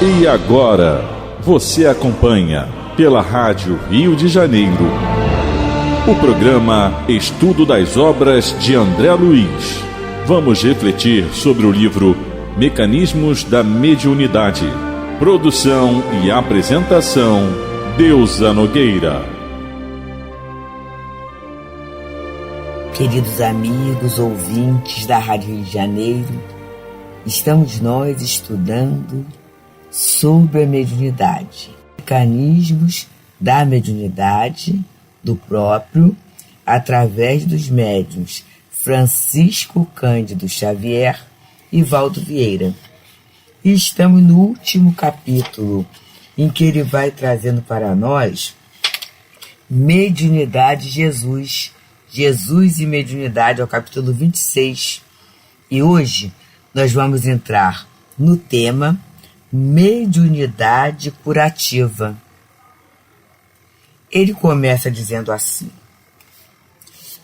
E agora, você acompanha pela Rádio Rio de Janeiro o programa Estudo das Obras de André Luiz. Vamos refletir sobre o livro Mecanismos da Mediunidade. Produção e apresentação, Deusa Nogueira. Queridos amigos, ouvintes da Rádio Rio de Janeiro, estamos nós estudando sobre a mediunidade, mecanismos da mediunidade do próprio, através dos médiuns Francisco Cândido Xavier e Valdo Vieira. E estamos no último capítulo, em que ele vai trazendo para nós Mediunidade Jesus e Mediunidade, é o capítulo 26. E hoje nós vamos entrar no tema Mediunidade Curativa. Ele começa dizendo assim: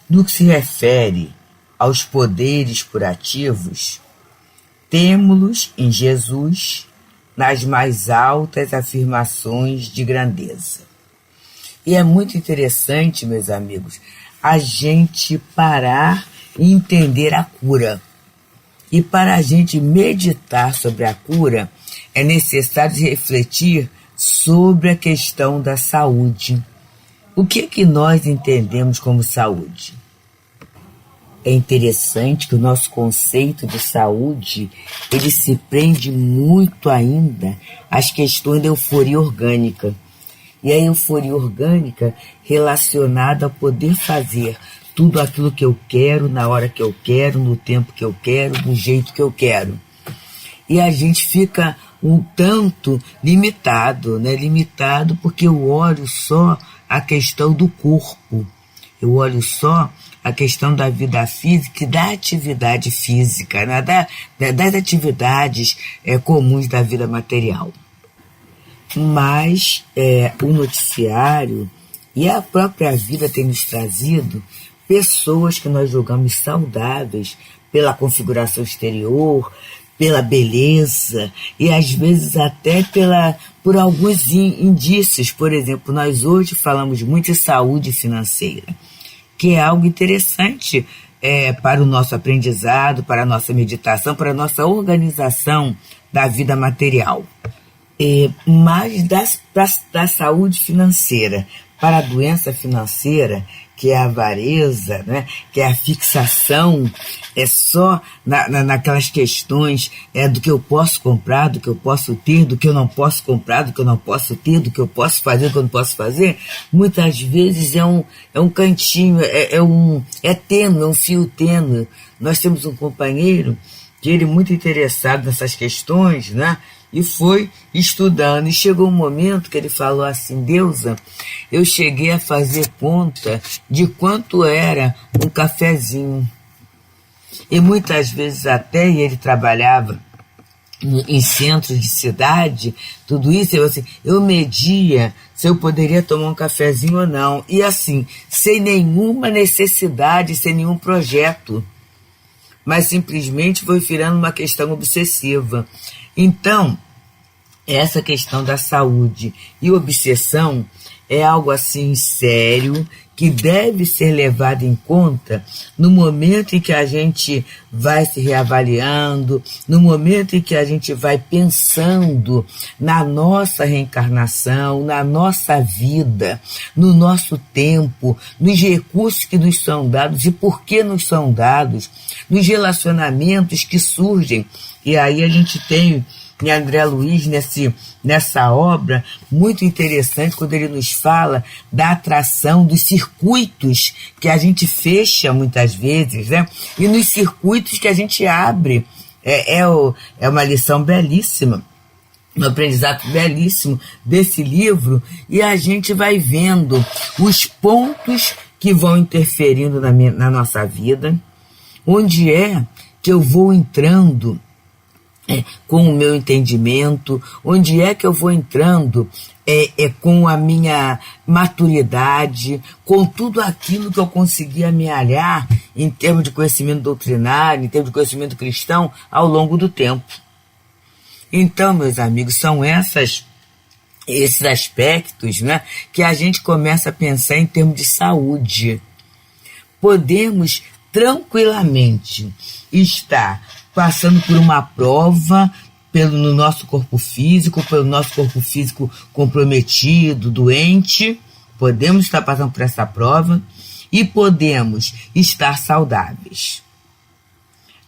no que se refere aos poderes curativos, temo-los em Jesus nas mais altas afirmações de grandeza. E é muito interessante, meus amigos, a gente parar e entender a cura. E para a gente meditar sobre a cura, é necessário refletir sobre a questão da saúde. O que nós entendemos como saúde? É interessante que o nosso conceito de saúde, ele se prende muito ainda às questões da euforia orgânica. E a euforia orgânica relacionada a poder fazer tudo aquilo que eu quero, na hora que eu quero, no tempo que eu quero, do jeito que eu quero. E a gente fica um tanto limitado, né? Limitado porque eu olho só a questão do corpo. Eu olho só a questão da vida física e da atividade física, né? Das atividades comuns da vida material. Mas o noticiário e a própria vida tem nos trazido pessoas que nós julgamos saudáveis pela configuração exterior, pela beleza e às vezes até por alguns indícios. Por exemplo, nós hoje falamos muito de saúde financeira, que é algo interessante para o nosso aprendizado, para a nossa meditação, para a nossa organização da vida material. Mas da saúde financeira para a doença financeira, que é a avareza, né? Que é a fixação, é só naquelas questões do que eu posso comprar, do que eu posso ter, do que eu não posso comprar, do que eu não posso ter, do que eu posso fazer, do que eu não posso fazer. Muitas vezes é um cantinho, é tênue, é um fio tênue. Nós temos um companheiro que ele é muito interessado nessas questões, né? E foi estudando, e chegou um momento que ele falou assim: Deusa, eu cheguei a fazer conta de quanto era um cafezinho. E muitas vezes até ele trabalhava em centros de cidade, tudo isso, eu media se eu poderia tomar um cafezinho ou não. E assim, sem nenhuma necessidade, sem nenhum projeto. Mas simplesmente foi virando uma questão obsessiva. Então, essa questão da saúde e obsessão é algo assim sério, que deve ser levado em conta no momento em que a gente vai se reavaliando, no momento em que a gente vai pensando na nossa reencarnação, na nossa vida, no nosso tempo, nos recursos que nos são dados e por que nos são dados, nos relacionamentos que surgem. E aí a gente tem em André Luiz, nessa obra, muito interessante, quando ele nos fala da atração dos circuitos que a gente fecha muitas vezes, né? E nos circuitos que a gente abre. É uma lição belíssima, um aprendizado belíssimo desse livro, e a gente vai vendo os pontos que vão interferindo na nossa vida, onde é que eu vou entrando com o meu entendimento, onde é que eu vou entrando com a minha maturidade, com tudo aquilo que eu consegui amealhar em termos de conhecimento doutrinário, em termos de conhecimento cristão, ao longo do tempo. Então, meus amigos, são esses aspectos, né, que a gente começa a pensar em termos de saúde. Podemos tranquilamente estar passando por uma prova no nosso corpo físico, pelo nosso corpo físico comprometido, doente. Podemos estar passando por essa prova e podemos estar saudáveis.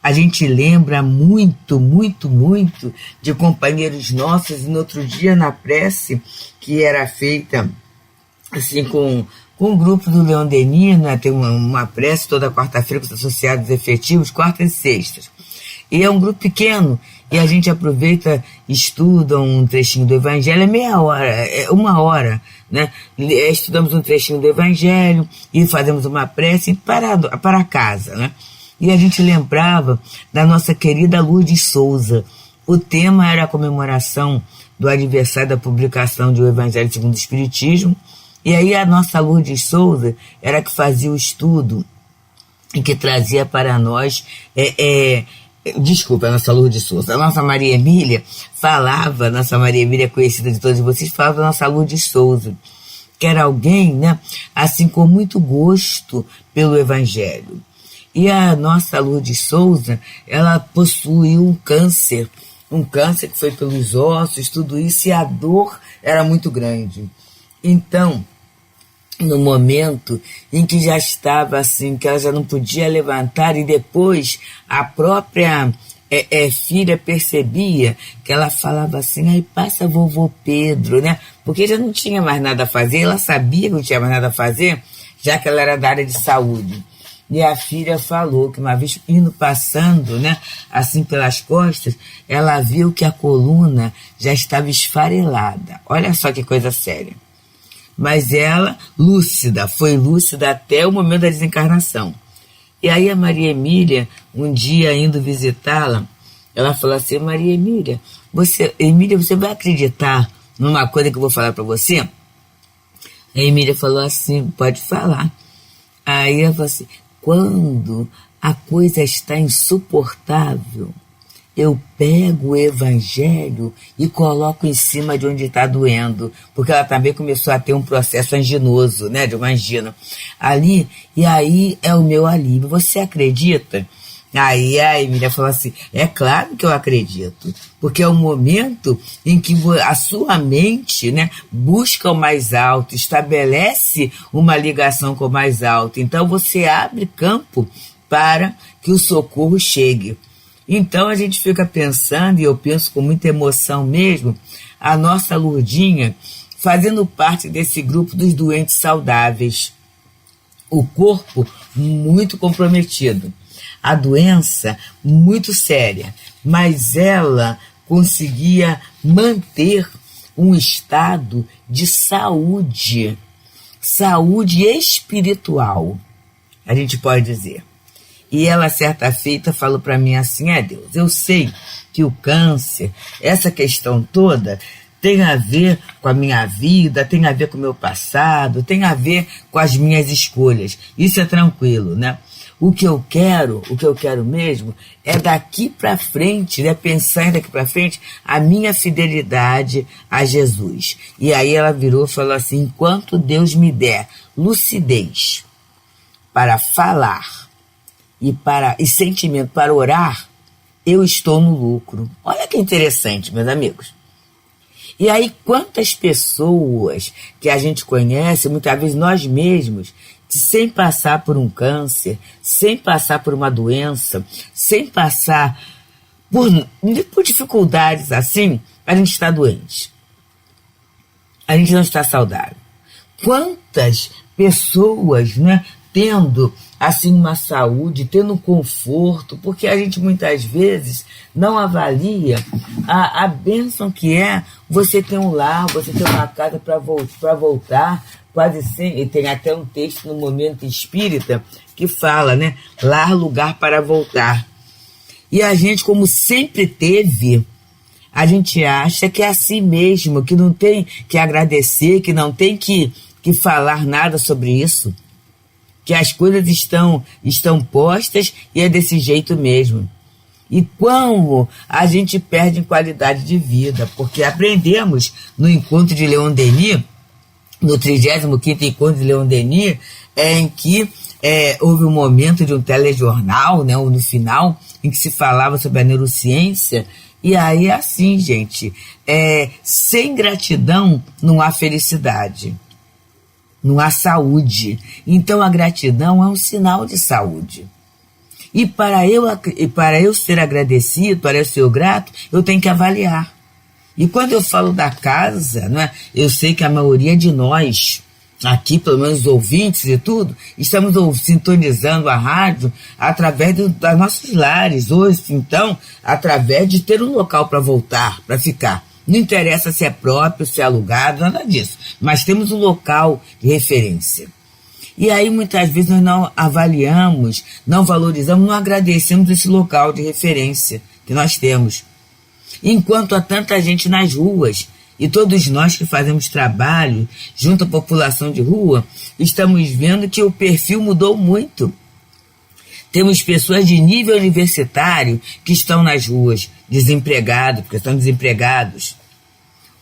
A gente lembra muito, muito, muito de companheiros nossos, e no outro dia na prece, que era feita assim com o grupo do Leon Denis, né? Tem uma prece toda quarta-feira com os associados efetivos, quartas e sextas. E é um grupo pequeno, e a gente aproveita, estuda um trechinho do Evangelho, é meia hora, é uma hora, né? Estudamos um trechinho do Evangelho e fazemos uma prece para casa, né? E a gente lembrava da nossa querida Lourdes Souza. O tema era a comemoração do aniversário da publicação de O Evangelho segundo o Espiritismo, e aí a nossa Lourdes Souza era que fazia o estudo e que trazia para nós... Desculpa, a nossa Lourdes Souza. A nossa Maria Emília falava, nossa Maria Emília conhecida de todos vocês, falava da nossa Lourdes Souza, que era alguém, né, assim, com muito gosto pelo Evangelho. E a nossa Lourdes Souza, ela possuía um câncer que foi pelos ossos, tudo isso, e a dor era muito grande. Então, no momento em que já estava assim, que ela já não podia levantar, e depois a própria filha percebia que ela falava assim, aí passa vovô Pedro, né? Porque já não tinha mais nada a fazer, ela sabia que não tinha mais nada a fazer, já que ela era da área de saúde. E a filha falou que uma vez indo passando, né, assim pelas costas, ela viu que a coluna já estava esfarelada. Olha só que coisa séria. Mas ela, foi lúcida até o momento da desencarnação. E aí a Maria Emília, um dia indo visitá-la, ela falou assim, Maria Emília, você vai acreditar numa coisa que eu vou falar para você? A Emília falou assim, pode falar. Aí ela falou assim, quando a coisa está insuportável, eu pego o Evangelho e coloco em cima de onde está doendo, porque ela também começou a ter um processo anginoso, né, de uma angina ali, e aí é o meu alívio. Você acredita? Aí a Emília falou assim, é claro que eu acredito, porque é o momento em que a sua mente, né, busca o mais alto, estabelece uma ligação com o mais alto, então você abre campo para que o socorro chegue. Então a gente fica pensando, e eu penso com muita emoção mesmo, a nossa Lourdinha fazendo parte desse grupo dos doentes saudáveis. O corpo muito comprometido, a doença muito séria, mas ela conseguia manter um estado de saúde espiritual, a gente pode dizer. E ela, certa feita, falou para mim assim, Deus, eu sei que o câncer, essa questão toda, tem a ver com a minha vida, tem a ver com o meu passado, tem a ver com as minhas escolhas. Isso é tranquilo, né? O que eu quero mesmo, é daqui para frente, né? Pensar daqui para frente, a minha fidelidade a Jesus. E aí ela virou e falou assim, enquanto Deus me der lucidez para falar, e sentimento para orar, eu estou no lucro. Olha que interessante, meus amigos. E aí, quantas pessoas que a gente conhece, muitas vezes nós mesmos, que sem passar por um câncer, sem passar por uma doença, sem passar por dificuldades assim, a gente está doente. A gente não está saudável. Quantas pessoas, né, tendo assim uma saúde, tendo um conforto, porque a gente muitas vezes não avalia a bênção que é você ter um lar, você ter uma casa para voltar, quase sempre, e tem até um texto no Momento Espírita que fala, né, lar, lugar para voltar. E a gente, como sempre teve, a gente acha que é assim mesmo, que não tem que agradecer, que não tem que falar nada sobre isso, que as coisas estão postas e é desse jeito mesmo. e como a gente perde em qualidade de vida, porque aprendemos no encontro de Leon Denis, no 35º encontro de Leon Denis, em que houve um momento de um telejornal, né, no final, em que se falava sobre a neurociência, e aí é assim, gente, sem gratidão não há felicidade, não há saúde. Então a gratidão é um sinal de saúde. E para eu ser agradecido, para eu ser grato, eu tenho que avaliar. E quando eu falo da casa, né, eu sei que a maioria de nós, aqui, pelo menos os ouvintes e tudo, estamos sintonizando a rádio através dos nossos lares hoje, então, através de ter um local para voltar, para ficar. Não interessa se é próprio, se é alugado, nada disso. Mas temos um local de referência. E aí, muitas vezes, nós não avaliamos, não valorizamos, não agradecemos esse local de referência que nós temos. Enquanto há tanta gente nas ruas, e todos nós que fazemos trabalho junto à população de rua, estamos vendo que o perfil mudou muito. Temos pessoas de nível universitário que estão nas ruas, desempregados, porque estão desempregados.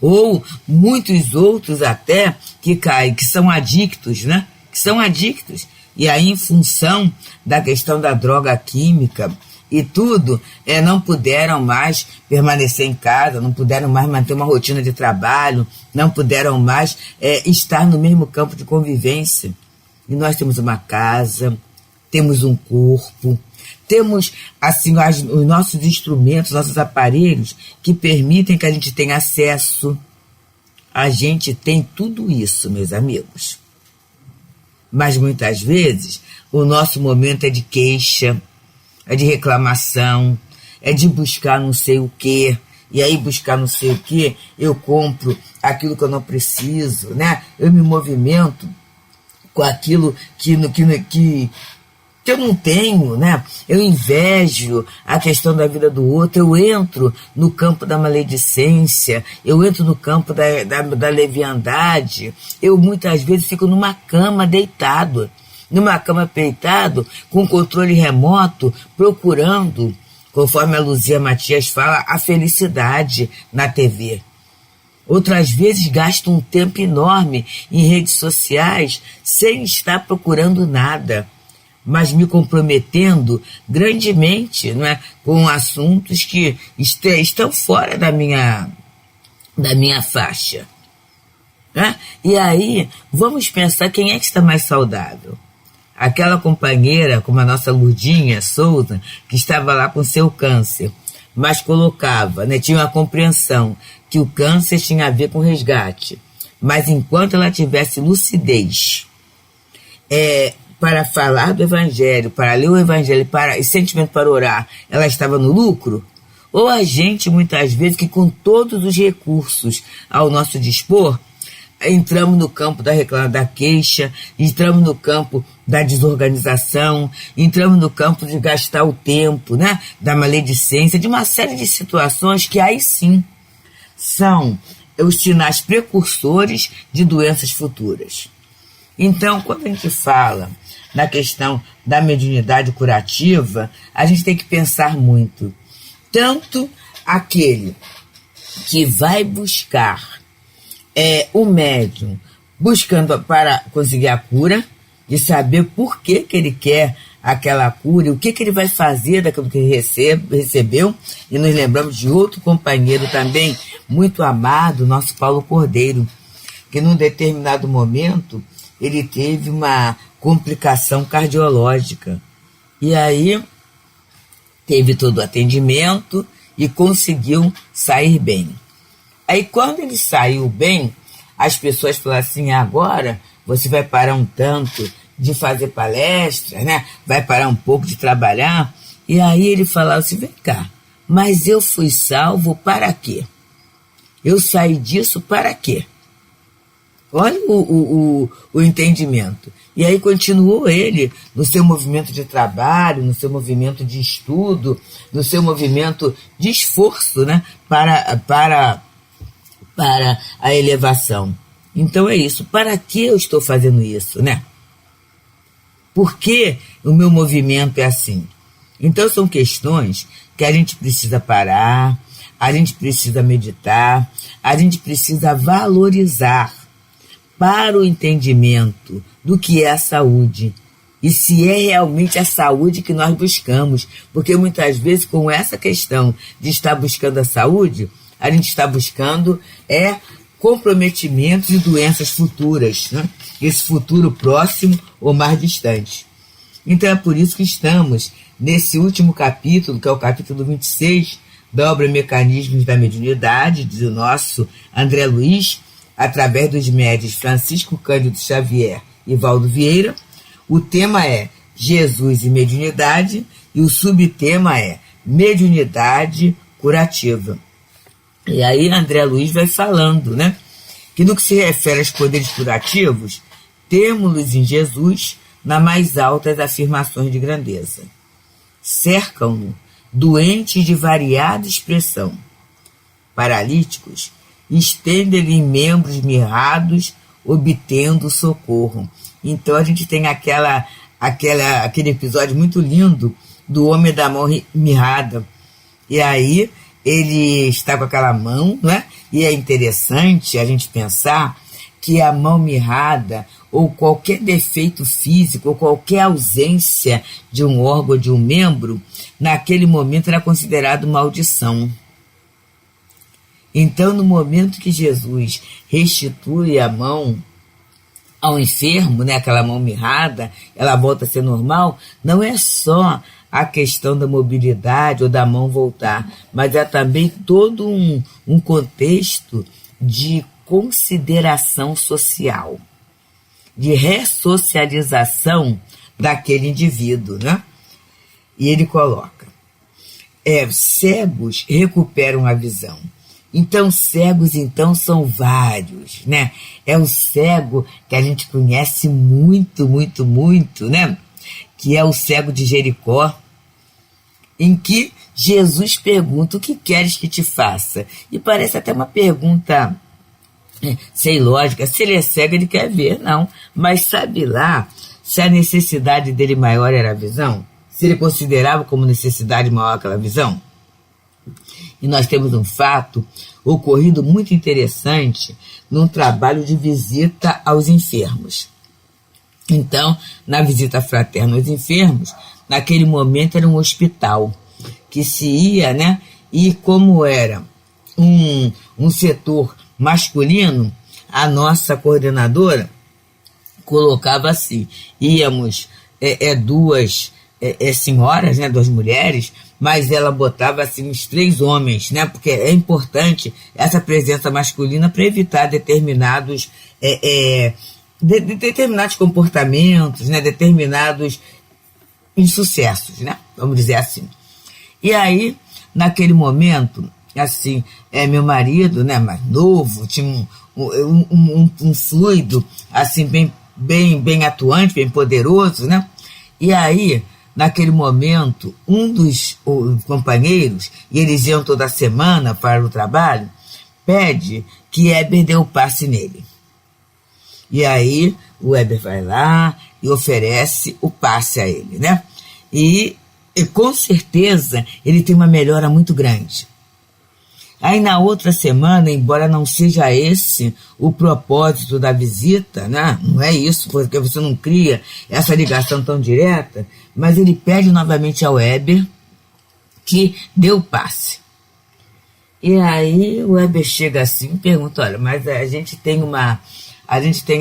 Ou muitos outros até que caem, que são adictos, né? Que são adictos. E aí, em função da questão da droga química e tudo, não puderam mais permanecer em casa, não puderam mais manter uma rotina de trabalho, não puderam mais estar no mesmo campo de convivência. E nós temos uma casa, temos um corpo, temos assim, os nossos instrumentos, nossos aparelhos que permitem que a gente tenha acesso. A gente tem tudo isso, meus amigos. Mas muitas vezes o nosso momento é de queixa, é de reclamação, é de buscar não sei o quê. E aí buscar não sei o quê, eu compro aquilo que eu não preciso, né? Eu me movimento com aquilo que eu não tenho, né? Eu invejo a questão da vida do outro, eu entro no campo da maledicência, eu entro no campo da leviandade, eu muitas vezes fico numa cama deitado, com controle remoto, procurando, conforme a Luzia Matias fala, a felicidade na TV. Outras vezes gasto um tempo enorme em redes sociais sem estar procurando nada, mas me comprometendo grandemente, não é, com assuntos que estão fora da minha faixa. Né? E aí, vamos pensar quem é que está mais saudável. Aquela companheira, como a nossa Lurdinha Souza, que estava lá com seu câncer, mas colocava, né, tinha uma compreensão que o câncer tinha a ver com resgate. Mas enquanto ela tivesse lucidez, para falar do Evangelho, para ler o Evangelho, e sentimento para orar, ela estava no lucro? Ou a gente, muitas vezes, que com todos os recursos ao nosso dispor, entramos no campo da queixa, entramos no campo da desorganização, entramos no campo de gastar o tempo, né, da maledicência, de uma série de situações que aí sim são os sinais precursores de doenças futuras. Então, quando a gente fala na questão da mediunidade curativa, a gente tem que pensar muito. Tanto aquele que vai buscar o médium buscando para conseguir a cura, de saber por que ele quer aquela cura, o que ele vai fazer daquilo que ele recebeu. E nos lembramos de outro companheiro também muito amado, nosso Paulo Cordeiro, que num determinado momento ele teve uma complicação cardiológica. E aí teve todo o atendimento e conseguiu sair bem. Aí quando ele saiu bem, as pessoas falaram assim, agora você vai parar um tanto de fazer palestras, né? Vai parar um pouco de trabalhar. E aí ele falava assim, vem cá, mas eu fui salvo para quê? Eu saí disso para quê? Olha o entendimento. E aí continuou ele no seu movimento de trabalho, no seu movimento de estudo, no seu movimento de esforço, né, para a elevação. Então é isso. Para que eu estou fazendo isso, né? Por que o meu movimento é assim? Então são questões que a gente precisa parar, a gente precisa meditar, a gente precisa valorizar para o entendimento do que é a saúde e se é realmente a saúde que nós buscamos, porque muitas vezes com essa questão de estar buscando a saúde, a gente está buscando comprometimentos e doenças futuras, né? Esse futuro próximo ou mais distante. Então é por isso que estamos nesse último capítulo, que é o capítulo 26 da obra Mecanismos da Mediunidade, do nosso André Luiz, através dos médiuns Francisco Cândido Xavier e Valdo Vieira. O tema é Jesus e Mediunidade e o subtema é Mediunidade Curativa. E aí André Luiz vai falando, né, que no que se refere aos poderes curativos, temos-los em Jesus nas mais altas afirmações de grandeza. Cercam-no doentes de variada expressão, paralíticos, estendem-lhe membros mirrados, obtendo socorro. Então a gente tem aquele episódio muito lindo do homem da mão mirrada. E aí ele está com aquela mão, né? E é interessante a gente pensar que a mão mirrada, ou qualquer defeito físico, ou qualquer ausência de um órgão, de um membro, naquele momento era considerado maldição. Então, no momento que Jesus restitui a mão ao enfermo, né, aquela mão mirrada, ela volta a ser normal, não é só a questão da mobilidade ou da mão voltar, mas é também todo um contexto de consideração social, de ressocialização daquele indivíduo, né? E ele coloca, cegos recuperam a visão. Então, cegos, são vários, né? É o cego que a gente conhece muito, muito, muito, né? Que é o cego de Jericó, em que Jesus pergunta, o que queres que te faça? E parece até uma pergunta sem lógica. Se ele é cego, ele quer ver, não. Mas sabe lá se a necessidade dele maior era a visão? Se ele considerava como necessidade maior aquela visão? E nós temos um fato ocorrido muito interessante num trabalho de visita aos enfermos. Então, na visita fraterna aos enfermos, naquele momento era um hospital que se ia, né? E como era um setor masculino, a nossa coordenadora colocava assim, íamos duas senhoras, né, duas mulheres, mas ela botava assim uns 3 homens, né, porque é importante essa presença masculina para evitar determinados determinados comportamentos, né, determinados insucessos, né, vamos dizer assim. E aí, naquele momento, assim, meu marido, né, mais novo, tinha um fluido assim bem atuante, bem poderoso, né? E aí, naquele momento, um dos companheiros, e eles iam toda semana para o trabalho, pede que Heber dê o passe nele. E aí o Heber vai lá e oferece o passe a ele, né? E com certeza ele tem uma melhora muito grande. Aí na outra semana, embora não seja esse o propósito da visita, né? Não é isso, porque você não cria essa ligação tão direta, mas ele pede novamente ao Heber que dê o passe. E aí o Heber chega assim e pergunta, olha, mas a gente tem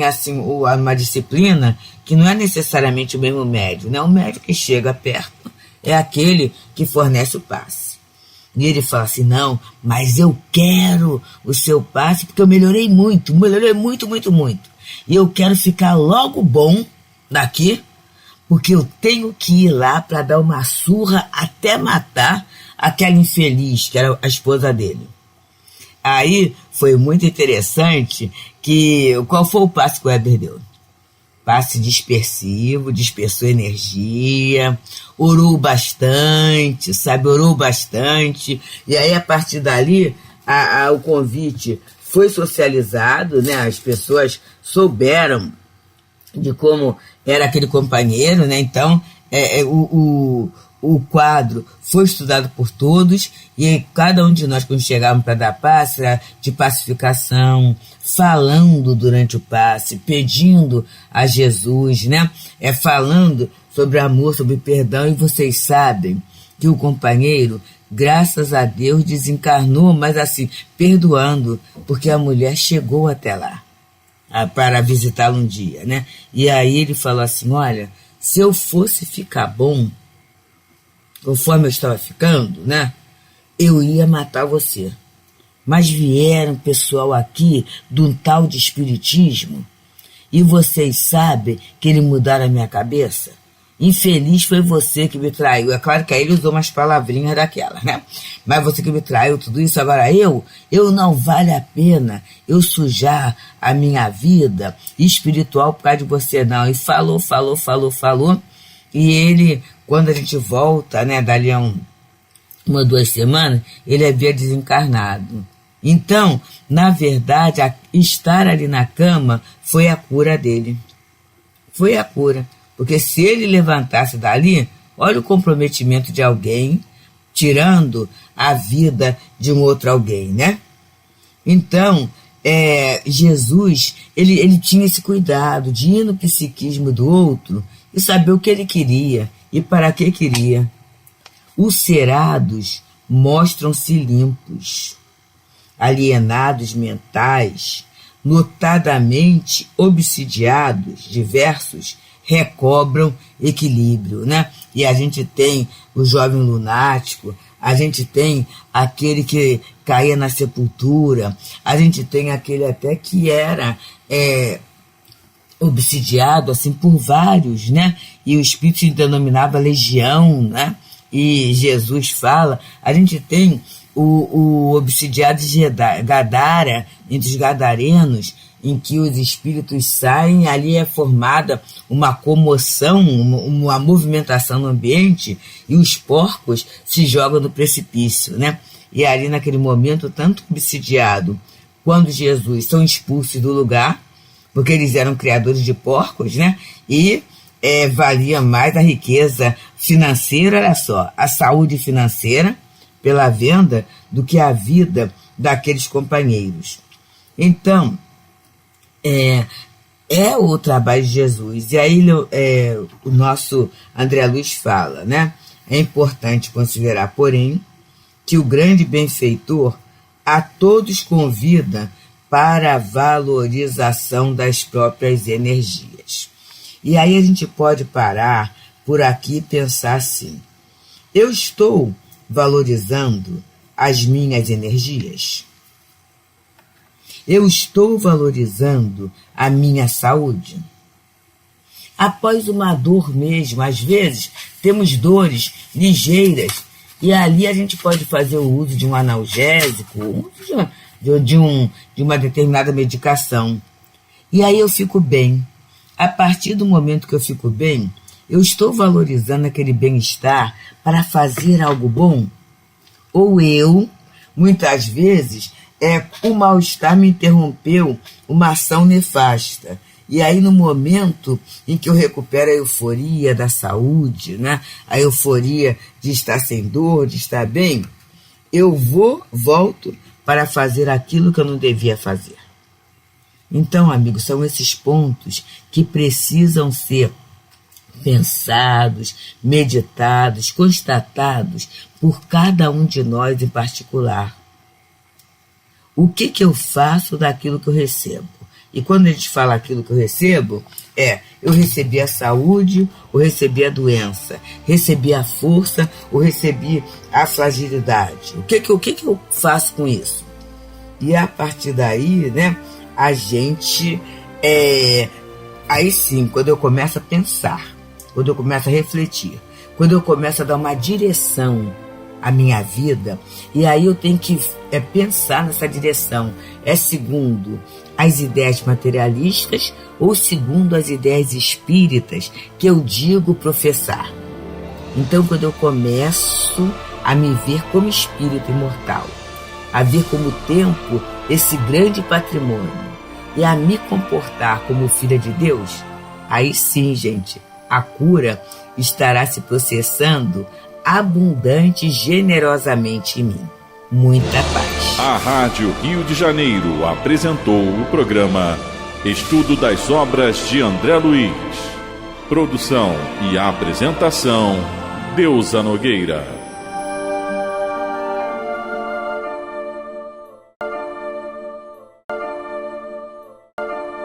assim uma disciplina que não é necessariamente o mesmo médium, né? O médium que chega perto é aquele que fornece o passe. E ele fala assim, não, mas eu quero o seu passe porque eu melhorei muito, muito. E eu quero ficar logo bom daqui, porque eu tenho que ir lá para dar uma surra até matar aquela infeliz, que era a esposa dele. Aí foi muito interessante qual foi o passe que o Heber deu? Passe dispersivo, dispersou energia, orou bastante, e aí a partir dali o convite foi socializado, né? As pessoas souberam de como era aquele companheiro, né? Então o o quadro foi estudado por todos, e cada um de nós, quando chegávamos para dar passe, era de pacificação, falando durante o passe, pedindo a Jesus, né? Falando sobre amor, sobre perdão, e vocês sabem que o companheiro, graças a Deus, desencarnou, mas assim, perdoando, porque a mulher chegou até lá para visitá-lo um dia, né? E aí ele falou assim, olha, se eu fosse ficar bom, conforme eu estava ficando, né, eu ia matar você. Mas vieram pessoal aqui de um tal de espiritismo, e vocês sabem que eles mudaram a minha cabeça? Infeliz foi você que me traiu. É claro que aí ele usou umas palavrinhas daquelas, né? Mas você que me traiu, tudo isso. Agora eu não vale a pena eu sujar a minha vida espiritual por causa de você, não. E falou. E ele, quando a gente volta, né, dali a uma ou 2 semanas, ele havia desencarnado. Então, na verdade, estar ali na cama foi a cura dele. Foi a cura. Porque se ele levantasse dali, olha o comprometimento de alguém tirando a vida de um outro alguém, né? Então, Jesus, ele tinha esse cuidado de ir no psiquismo do outro e saber o que ele queria e para que queria. Os cerados mostram-se limpos, alienados mentais, notadamente obsidiados, diversos, recobram equilíbrio, né? E a gente tem o jovem lunático, a gente tem aquele que caía na sepultura, a gente tem aquele até que era obsidiado assim por vários, né? E o Espírito se denominava legião, né? E Jesus fala, a gente tem o obsidiado de Gadara, entre os gadarenos, em que os espíritos saem, ali é formada uma comoção, uma movimentação no ambiente, e os porcos se jogam no precipício, né? E ali naquele momento, tanto o obsidiado quanto Jesus são expulsos do lugar, porque eles eram criadores de porcos, né? E valia mais a riqueza financeira, olha só, a saúde financeira pela venda, do que a vida daqueles companheiros. Então, é o trabalho de Jesus. E aí o nosso André Luiz fala, né? É importante considerar, porém, que o grande benfeitor a todos convida para a valorização das próprias energias. E aí a gente pode parar por aqui e pensar assim, eu estou valorizando as minhas energias? Eu estou valorizando a minha saúde? Após uma dor mesmo, às vezes temos dores ligeiras e ali a gente pode fazer o uso de um analgésico, de uma determinada medicação. E aí eu fico bem. A partir do momento que eu fico bem, eu estou valorizando aquele bem-estar para fazer algo bom? Ou eu, muitas vezes, o mal-estar me interrompeu uma ação nefasta. E aí, no momento em que eu recupero a euforia da saúde, né? A euforia de estar sem dor, de estar bem, eu volto para fazer aquilo que eu não devia fazer. Então, amigos, são esses pontos que precisam ser pensados, meditados, constatados por cada um de nós em particular. O que eu faço daquilo que eu recebo? E quando a gente fala aquilo que eu recebo, eu recebi a saúde ou recebi a doença, recebi a força ou recebi a fragilidade. O que eu faço com isso? E a partir daí, né, a gente, aí sim, quando eu começo a pensar, quando eu começo a refletir, quando eu começo a dar uma direção à minha vida, e aí eu tenho que pensar nessa direção, segundo as ideias materialistas ou segundo as ideias espíritas que eu digo professar. Então, quando eu começo a me ver como espírito imortal, a ver como tempo esse grande patrimônio e a me comportar como filha de Deus, aí sim, gente, a cura estará se processando abundante e generosamente em mim. Muita paz. A Rádio Rio de Janeiro apresentou o programa Estudo das Obras de André Luiz. Produção e apresentação, Deusa Nogueira.